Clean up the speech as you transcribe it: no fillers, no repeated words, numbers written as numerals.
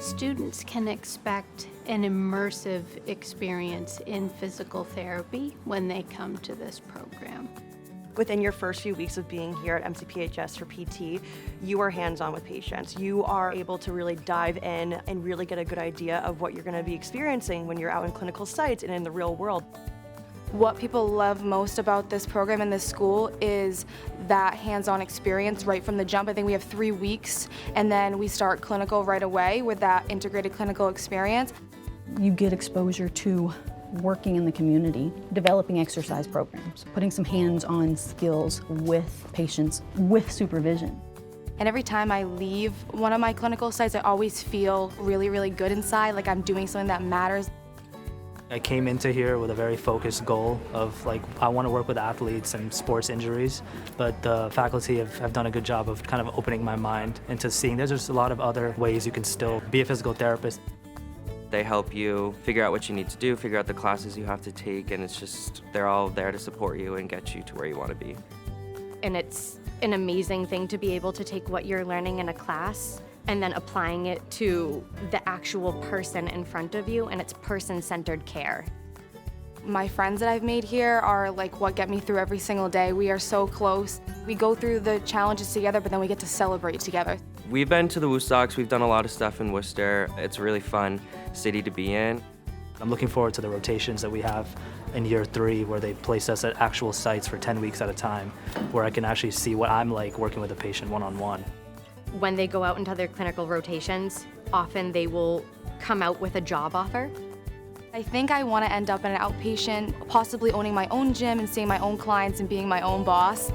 Students can expect an immersive experience in physical therapy when they come to this program. Within your first few weeks of being here at MCPHS for PT, you are hands-on with patients. You are able to really dive in and really get a good idea of what you're going to be experiencing when you're out in clinical sites and in the real world. What people love most about this program and this school is that hands-on experience right from the jump. I think we have 3 weeks and then we start clinical right away with that integrated clinical experience. You get exposure to working in the community, developing exercise programs, putting some hands-on skills with patients with supervision. And every time I leave one of my clinical sites, I always feel really, really good inside, like I'm doing something that matters. I came into here with a very focused goal of I want to work with athletes and sports injuries, but the faculty have done a good job of kind of opening my mind into seeing there's just a lot of other ways you can still be a physical therapist. They help you figure out what you need to do, figure out the classes you have to take, and they're all there to support you and get you to where you want to be. And it's an amazing thing to be able to take what you're learning in a class and then applying it to the actual person in front of you, and it's person-centered care. My friends that I've made here are like what get me through every single day. We are so close. We go through the challenges together, but then we get to celebrate together. We've been to the Woostocks, we've done a lot of stuff in Worcester. It's a really fun city to be in. I'm looking forward to the rotations that we have in year 3 where they place us at actual sites for 10 weeks at a time, where I can actually see what I'm like working with a patient one-on-one. When they go out into their clinical rotations, often they will come out with a job offer. I think I want to end up in an outpatient, possibly owning my own gym and seeing my own clients and being my own boss.